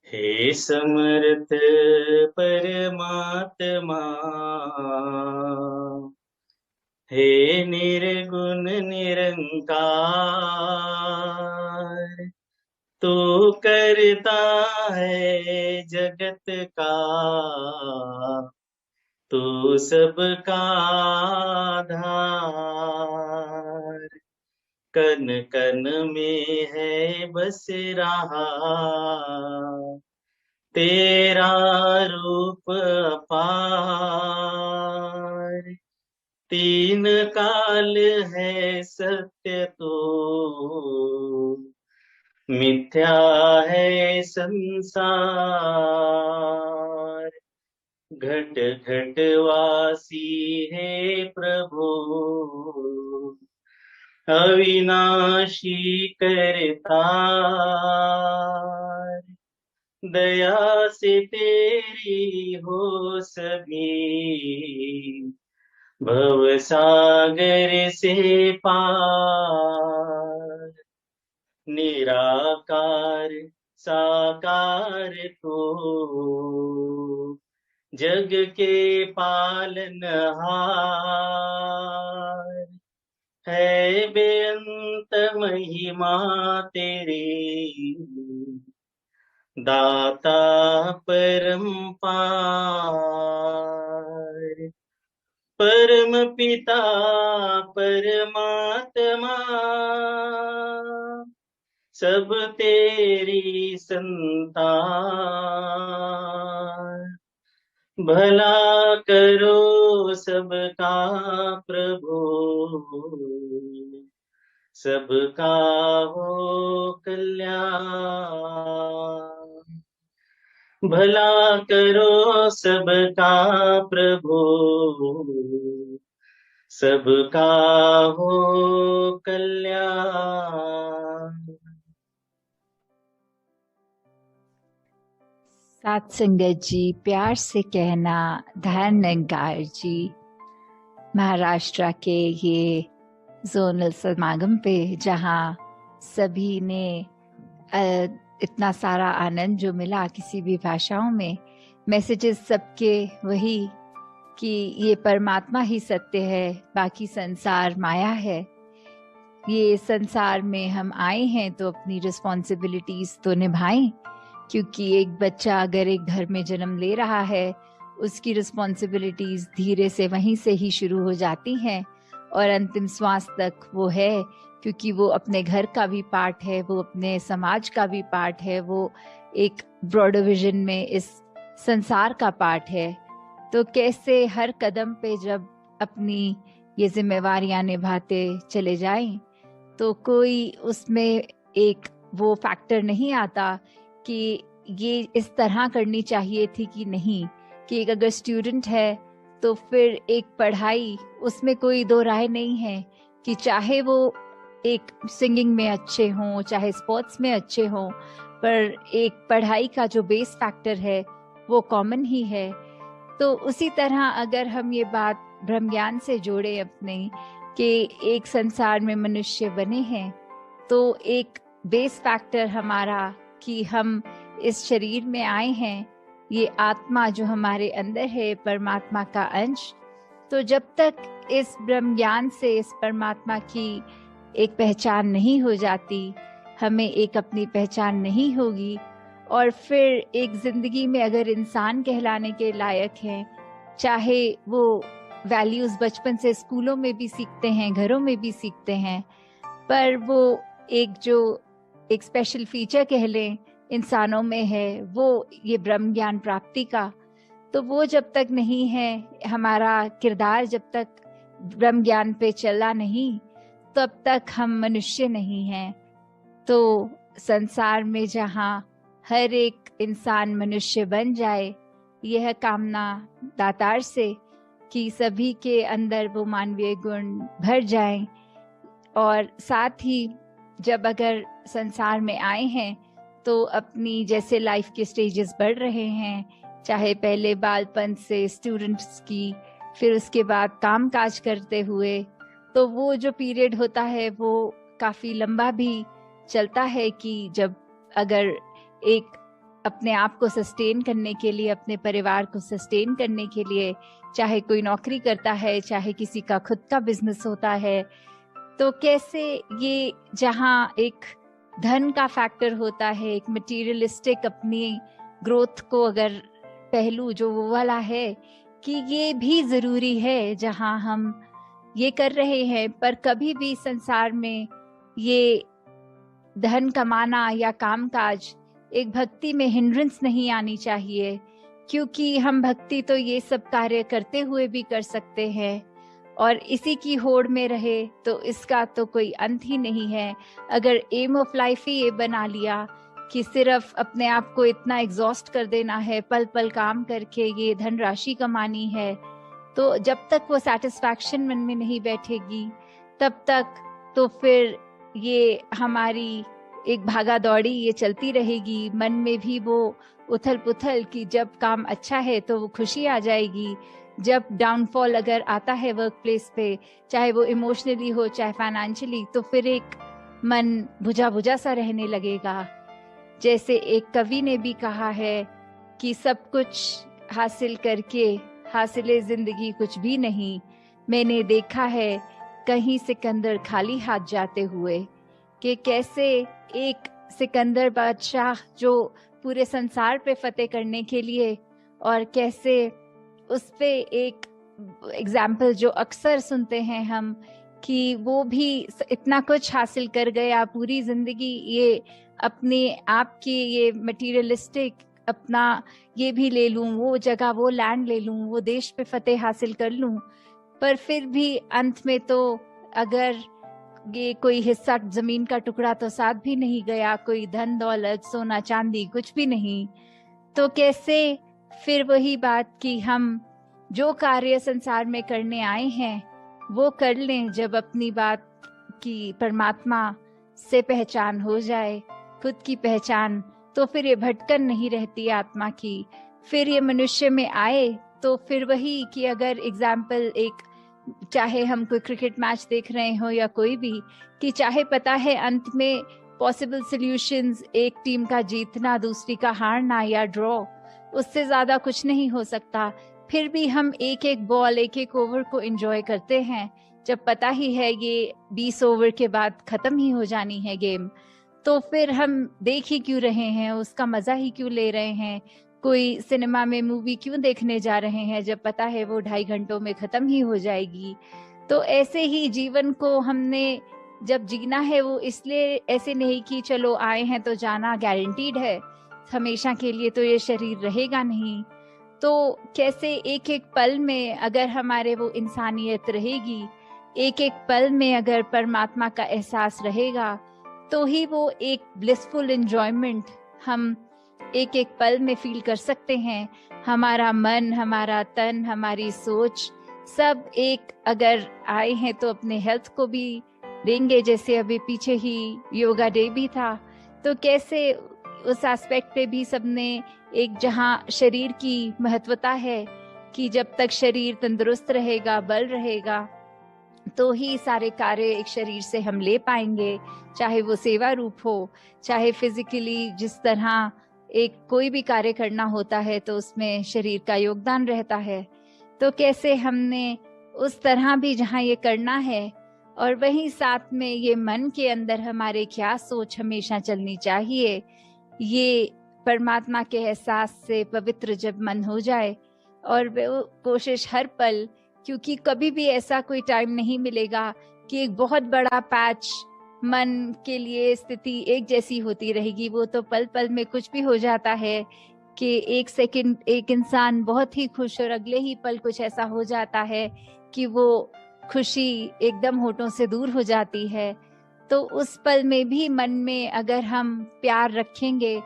हे समर्थ परमात्मा, हे निर्गुण निरंकार, तू करता है जगत का, तू सबका आधार। कन कन में है बस रहा तेरा रूप अपार। तीन काल है सत्य तो मिथ्या है संसार। घट घट वासी है प्रभु, अविनाशी करतार। दया से तेरी हो सभी, भव सागर से पार। निराकार साकार तो जग के पालनहार। है बेअंत महिमा तेरी, दाता परम्पार। परम पिता परमात्मा, सब तेरी संतान। भला करो सबका प्रभु, सबका हो कल्याण। भला करो सबका प्रभु, सबका हो कल्याण। सात संगत जी, प्यार से कहना धैर्य नंगार जी। महाराष्ट्र के ये जोनल समागम पे जहाँ सभी ने इतना सारा आनंद जो मिला किसी भी भाषाओं में, मैसेजेस सबके वही कि ये परमात्मा ही सत्य है, बाकी संसार माया है। ये संसार में हम आए हैं तो अपनी रिस्पॉन्सिबिलिटीज तो निभाएं, क्योंकि एक बच्चा अगर एक घर में जन्म ले रहा है, उसकी रिस्पॉन्सिबिलिटीज धीरे से वहीं से ही शुरू हो जाती हैं और अंतिम श्वास तक वो है, क्योंकि वो अपने घर का भी पार्ट है, वो अपने समाज का भी पार्ट है, वो एक ब्रॉडर विजन में इस संसार का पार्ट है। तो कैसे हर कदम पे जब अपनी ये जिम्मेवारियां निभाते चले जाएं, तो कोई उसमें एक वो फैक्टर नहीं आता कि ये इस तरह करनी चाहिए थी कि नहीं। कि एक अगर स्टूडेंट है तो फिर एक पढ़ाई, उसमें कोई दो राय नहीं है कि चाहे वो एक सिंगिंग में अच्छे हों, चाहे स्पोर्ट्स में अच्छे हों, पर एक पढ़ाई का जो बेस फैक्टर है वो कॉमन ही है। तो उसी तरह अगर हम ये बात ब्रह्म ज्ञान से जोड़े अपने कि एक संसार में मनुष्य बने हैं, तो एक बेस फैक्टर हमारा कि हम इस शरीर में आए हैं, ये आत्मा जो हमारे अंदर है परमात्मा का अंश। तो जब तक इस ब्रह्म ज्ञान से इस परमात्मा की एक पहचान नहीं हो जाती, हमें एक अपनी पहचान नहीं होगी। और फिर एक जिंदगी में अगर इंसान कहलाने के लायक हैं, चाहे वो वैल्यूज बचपन से स्कूलों में भी सीखते हैं, घरों में भी सीखते हैं, पर वो एक जो एक स्पेशल फीचर कह लें इंसानों में है, वो ये ब्रह्म ज्ञान प्राप्ति का। तो वो जब तक नहीं है, हमारा किरदार जब तक ब्रह्म ज्ञान पे चला नहीं, तब तक हम मनुष्य नहीं हैं। तो संसार में जहाँ हर एक इंसान मनुष्य बन जाए, यह कामना दातार से कि सभी के अंदर वो मानवीय गुण भर जाएं। और साथ ही जब अगर संसार में आए हैं तो अपनी जैसे लाइफ के स्टेजेस बढ़ रहे हैं, चाहे पहले बालपन से स्टूडेंट्स की, फिर उसके बाद काम काज करते हुए, तो वो जो पीरियड होता है वो काफी लंबा भी चलता है कि जब अगर एक अपने आप को सस्टेन करने के लिए, अपने परिवार को सस्टेन करने के लिए, चाहे कोई नौकरी करता है, चाहे किसी का खुद का बिजनेस होता है, तो कैसे ये जहाँ एक धन का फैक्टर होता है, एक मटेरियलिस्टिक अपनी ग्रोथ को अगर पहलू जो वो वाला है कि ये भी जरूरी है जहाँ हम ये कर रहे हैं, पर कभी भी संसार में ये धन कमाना या कामकाज एक भक्ति में हिंड्रेंस नहीं आनी चाहिए, क्योंकि हम भक्ति तो ये सब कार्य करते हुए भी कर सकते हैं और इसी की होड़ में रहे तो इसका तो कोई अंत ही नहीं है। अगर एम ऑफ लाइफ ही ये बना लिया कि सिर्फ अपने आप को इतना एग्जॉस्ट कर देना है, पल पल काम करके ये धनराशि कमानी है, तो जब तक वो सेटिस्फैक्शन मन में नहीं बैठेगी तब तक तो फिर ये हमारी एक भागा दौड़ी ये चलती रहेगी। मन में भी वो उथल पुथल कि जब काम अच्छा है तो वो खुशी आ जाएगी, जब डाउनफॉल अगर आता है वर्क प्लेस पे, चाहे वो इमोशनली हो चाहे फाइनेंशियली, तो फिर एक मन बुझा बुझा सा रहने लगेगा। जैसे एक कवि ने भी कहा है कि सब कुछ हासिल करके हासिले जिंदगी कुछ भी नहीं, मैंने देखा है कहीं सिकंदर खाली हाथ जाते हुए। कि कैसे एक सिकंदर बादशाह जो पूरे संसार पे फतेह करने के लिए, और कैसे उस पे एक एग्जाम्पल जो अक्सर सुनते हैं हम कि वो भी इतना कुछ हासिल कर गया, पूरी जिंदगी ये अपने आप की ये मटेरियलिस्टिक अपना ये भी ले लूं, वो जगह वो लैंड ले लूं, वो देश पे फतेह हासिल कर लूं, पर फिर भी अंत में तो अगर ये कोई हिस्सा जमीन का टुकड़ा तो साथ भी नहीं गया, कोई धन दौलत सोना चांदी कुछ भी नहीं, तो कैसे फिर वही बात कि हम जो कार्य संसार में करने आए हैं वो कर लें। जब अपनी बात की परमात्मा से पहचान हो जाए, खुद की पहचान, तो फिर ये भटकन नहीं रहती आत्मा की। फिर ये मनुष्य में आए तो फिर वही कि अगर एग्जाम्पल एक, चाहे हम कोई क्रिकेट मैच देख रहे हो या कोई भी, कि चाहे पता है अंत में पॉसिबल सॉल्यूशंस एक टीम का जीतना दूसरी का हारना या ड्रॉ, उससे ज्यादा कुछ नहीं हो सकता, फिर भी हम एक एक बॉल एक एक ओवर को एंजॉय करते हैं, जब पता ही है ये 20 ओवर के बाद खत्म ही हो जानी है गेम। तो फिर हम देख ही क्यों रहे हैं, उसका मजा ही क्यों ले रहे हैं, कोई सिनेमा में मूवी क्यों देखने जा रहे हैं जब पता है वो 2.5 घंटों में खत्म ही हो जाएगी। तो ऐसे ही जीवन को हमने जब जीना है वो इसलिए ऐसे नहीं कि चलो आए हैं तो जाना गारंटीड है, हमेशा के लिए तो ये शरीर रहेगा नहीं। तो कैसे एक एक पल में अगर हमारे वो इंसानियत रहेगी, एक एक पल में अगर परमात्मा का एहसास रहेगा, तो ही वो एक ब्लिसफुल एंजॉयमेंट हम एक एक पल में फील कर सकते हैं। हमारा मन, हमारा तन, हमारी सोच सब एक अगर आए हैं तो अपने हेल्थ को भी देंगे। जैसे अभी पीछे ही योगा डे भी था, तो कैसे उस एस्पेक्ट पे भी सबने एक, जहाँ शरीर की महत्वता है कि जब तक शरीर तंदुरुस्त रहेगा, बल रहेगा, तो ही सारे कार्य एक शरीर से हम ले पाएंगे, चाहे वो सेवा रूप हो, चाहे फिजिकली जिस तरह एक कोई भी कार्य करना होता है तो उसमें शरीर का योगदान रहता है। तो कैसे हमने उस तरह भी जहाँ ये करना है, और वहीं साथ में ये मन के अंदर हमारे क्या सोच हमेशा चलनी चाहिए, ये परमात्मा के एहसास से पवित्र जब मन हो जाए, और वो कोशिश हर पल, क्योंकि कभी भी ऐसा कोई टाइम नहीं मिलेगा कि एक बहुत बड़ा पैच मन के लिए स्थिति एक जैसी होती रहेगी। वो तो पल पल में कुछ भी हो जाता है कि एक सेकंड एक इंसान बहुत ही खुश और अगले ही पल कुछ ऐसा हो जाता है कि वो खुशी एकदम होठों से दूर हो जाती है। तो उस पल में भी मन में अगर हम प्यार रखेंगे,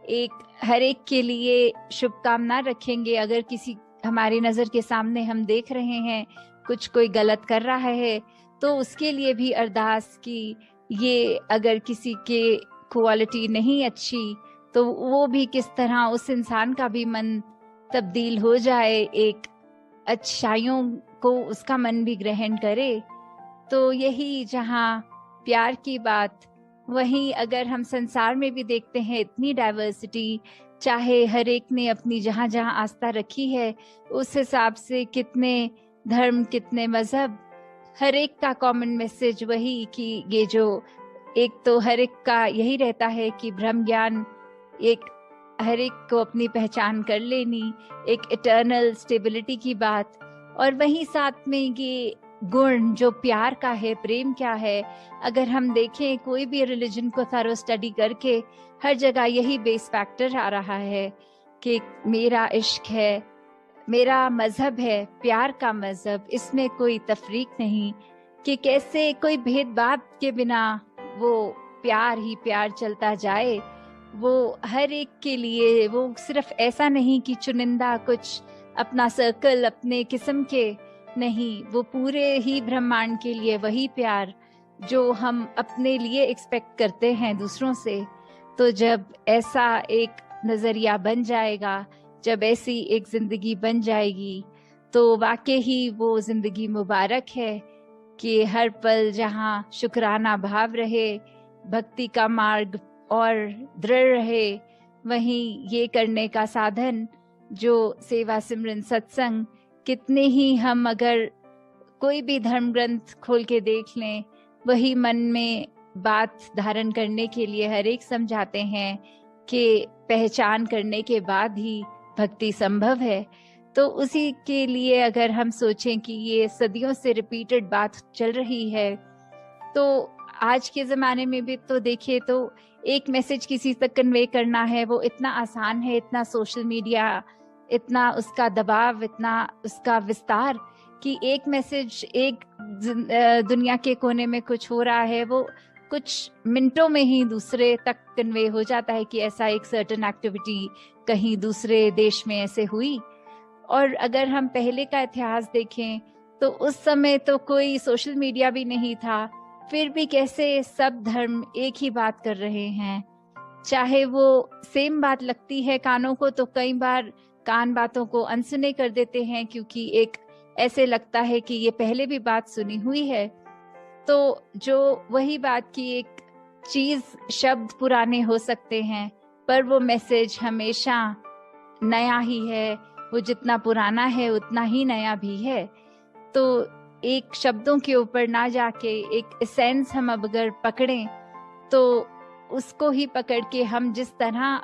एक हर एक के लिए शुभकामना रखेंगे, अगर किसी हमारी नजर के सामने हम देख रहे हैं कुछ कोई गलत कर रहा है तो उसके लिए भी अरदास की, ये अगर किसी के क्वालिटी नहीं अच्छी तो वो भी किस तरह उस इंसान का भी मन तब्दील हो जाए, एक अच्छाइयों को उसका मन भी ग्रहण करे। तो यही जहाँ प्यार की बात वहीं अगर हम संसार में भी देखते हैं इतनी डाइवर्सिटी, चाहे हर एक ने अपनी जहाँ जहाँ आस्था रखी है उस हिसाब से कितने धर्म, कितने मजहब, हर एक का कॉमन मैसेज वही कि ये जो एक तो हर एक का यही रहता है कि ब्रह्म ज्ञान, एक हर एक को अपनी पहचान कर लेनी, एक इटर्नल स्टेबिलिटी की बात, और वहीं साथ में ये गुण जो प्यार का है, प्रेम क्या है। अगर हम देखें कोई भी रिलीजन को थरो स्टडी करके हर जगह यही बेस फैक्टर आ रहा है कि मेरा इश्क है, मेरा मजहब है, प्यार का मजहब, इसमें कोई तफरीक नहीं कि कैसे कोई भेदभाव के बिना वो प्यार ही प्यार चलता जाए। वो हर एक के लिए, वो सिर्फ ऐसा नहीं कि चुनिंदा कुछ अपना सर्कल, अपने किस्म के नहीं, वो पूरे ही ब्रह्मांड के लिए वही प्यार जो हम अपने लिए एक्सपेक्ट करते हैं दूसरों से। तो जब ऐसा एक नजरिया बन जाएगा, जब ऐसी एक जिंदगी बन जाएगी, तो वाकई ही वो जिंदगी मुबारक है कि हर पल जहाँ शुक्राना भाव रहे, भक्ति का मार्ग और दृढ़ रहे, वहीं ये करने का साधन जो सेवा सिमरन सत्संग, कितने ही हम अगर कोई भी धर्म ग्रंथ खोल के देख लें, वही मन में बात धारण करने के लिए हर एक समझाते हैं कि पहचान करने के बाद ही भक्ति संभव है। तो उसी के लिए अगर हम सोचें कि ये सदियों से रिपीटेड बात चल रही है, तो आज के ज़माने में भी तो देखिए तो एक मैसेज किसी तक कन्वे करना है, वो इतना आसान है, इतना सोशल मीडिया, इतना उसका दबाव, इतना उसका विस्तार कि एक मैसेज एक दुनिया के कोने में कुछ हो रहा है, वो कुछ मिनटों में ही दूसरे तक कन्वे हो जाता है कि ऐसा एक सर्टेन एक्टिविटी कहीं दूसरे देश में ऐसे हुई। और अगर हम पहले का इतिहास देखें तो उस समय तो कोई सोशल मीडिया भी नहीं था, फिर भी कैसे सब धर्म एक ही बात कर रहे हैं। चाहे वो सेम बात लगती है कानों को, तो कई बार कान बातों को अनसुने कर देते हैं क्योंकि एक ऐसे लगता है कि ये पहले भी बात सुनी हुई है। तो जो वही बात की एक चीज, शब्द पुराने हो सकते हैं पर वो मैसेज हमेशा नया ही है, वो जितना पुराना है उतना ही नया भी है। तो एक शब्दों के ऊपर ना जाके एक एसेंस हम अब अगर पकड़ें तो उसको ही पकड़ के हम जिस तरह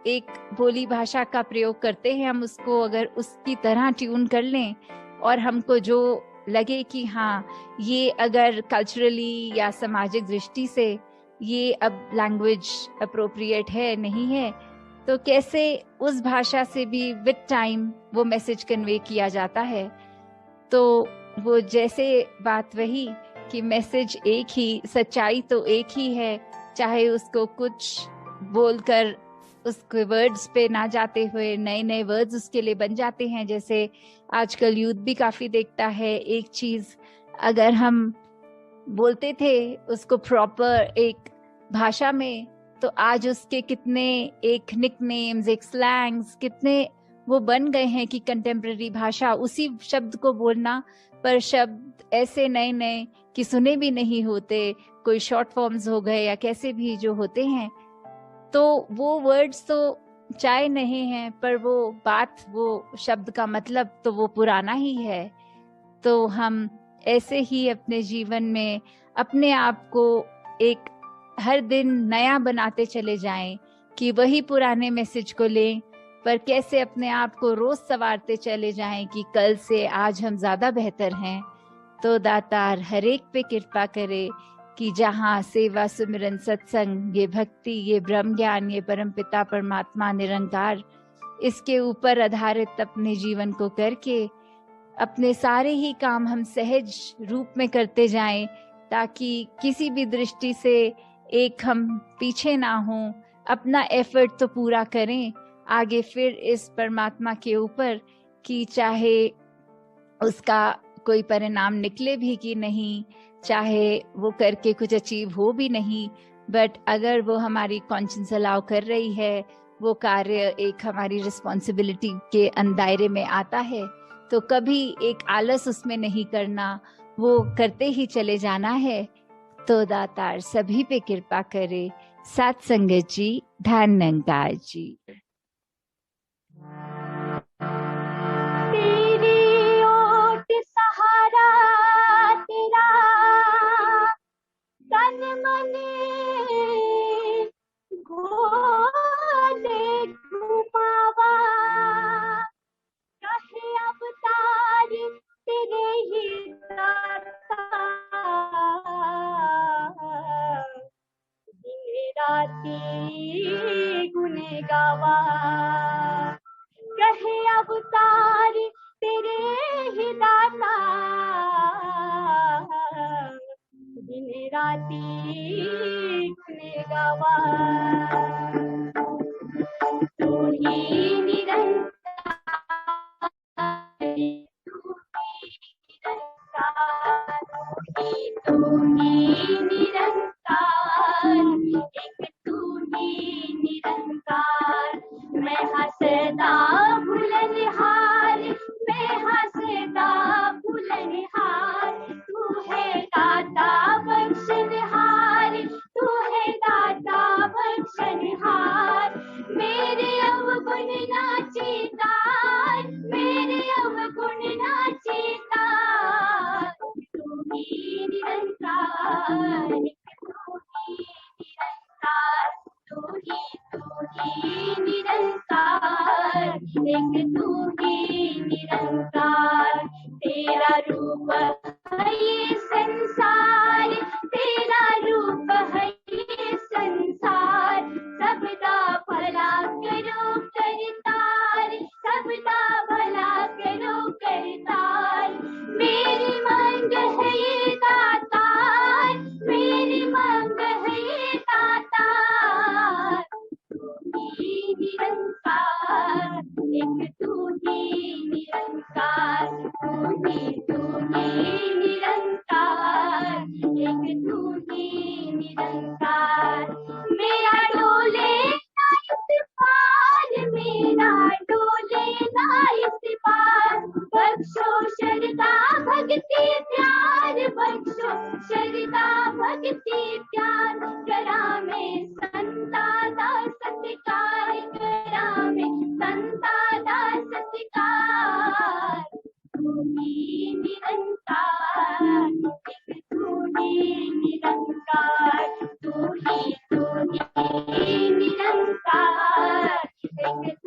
एक बोली भाषा का प्रयोग करते हैं, हम उसको अगर उसकी तरह ट्यून कर लें और हमको जो लगे कि हाँ ये अगर कल्चरली या सामाजिक दृष्टि से ये अब लैंग्वेज अप्रोप्रिएट है, नहीं है, तो कैसे उस भाषा से भी विद टाइम वो मैसेज कन्वे किया जाता है। तो वो जैसे बात वही कि मैसेज एक ही, सच्चाई तो एक ही है, चाहे उसको कुछ बोलकर उसके वर्ड्स पे ना जाते हुए नए नए वर्ड्स उसके लिए बन जाते हैं। जैसे आजकल यूथ भी काफी देखता है, एक चीज अगर हम बोलते थे उसको प्रॉपर एक भाषा में, तो आज उसके कितने एक निकनेम्स, एक स्लैंग्स कितने वो बन गए हैं कि कंटेम्प्रेरी भाषा, उसी शब्द को बोलना, पर शब्द ऐसे नए नए कि सुने भी नहीं होते, कोई शॉर्ट फॉर्म्स हो गए या कैसे भी जो होते हैं। तो वो वर्ड्स तो चाहे नहीं हैं पर वो बात, वो शब्द का मतलब तो वो पुराना ही है। तो हम ऐसे ही अपने जीवन में अपने आप को एक हर दिन नया बनाते चले जाएं कि वही पुराने मैसेज को लें, पर कैसे अपने आप को रोज संवारते चले जाएं कि कल से आज हम ज्यादा बेहतर हैं। तो दातार हर एक पे कृपा करे कि जहाँ सेवा सुमिरन सत्संग, ये भक्ति, ये ब्रह्म ज्ञान, ये परम पिता परमात्मा निरंकार, इसके ऊपर आधारित अपने जीवन को करके अपने सारे ही काम हम सहज रूप में करते जाएं, ताकि किसी भी दृष्टि से एक हम पीछे ना हों, अपना एफर्ट तो पूरा करें आगे फिर इस परमात्मा के ऊपर कि चाहे उसका कोई परिणाम निकले भी कि नहीं, चाहे वो करके कुछ अचीव हो भी नहीं, बट अगर वो हमारी कॉन्शियस अलाउ कर रही है, वो कार्य एक हमारी रिस्पॉन्सिबिलिटी के दायरे में आता है, तो कभी एक आलस उसमें नहीं करना, वो करते ही चले जाना है। तो दातार सभी पे कृपा करे। सात संगत जी, ध्यान निरंकार जी। तेरी ओट सहारा तेरा, तन मन गोदे घुमावा, कहे अवतार तेरे ही दाता, दिन राती गुन गावा, कहे अवतार तेरे ही दाता, दिन राती गुन गावा। तू ही निरंकार, तू ही निरंकार, तू ही निरंकार, एक तू ही निरंकार। मैं हंसदा भुलनहार, मैं हंसदा भुलनहार, तू है दाता बख्शनहार, तू है दाता बख्शनहार। मेरे अवगुण नाचे तार, मेरे अवगुण नाचे तार, तू ही निरंकार, तू ही निरंकार, तू ही निरंकार, एक तू ही निरंकार। तेरा रूप है ये संसार, तेरा रूप है ये संसार, सबदा भला करो करतार, सबदा भला करो करतार। मेरी मांग है ये दातार, मेरी मांग है ये दातार, तू ही निरंकार, एक तू ही निरंकार, तू ही निरंकार, एक तू ही निरंकार। मेरा डोले ना इस पार, मेरा डोले ना इस पार, बख्शो श्रद्धा भक्ति प्यार, बख्शो श्रद्धा भक्ति प्यार। करा में संता दा सत्कार, करा में संता दा सत्कार, तू ही निरंकार, एक तू ही निरंकार, तू ही निरंकार, एक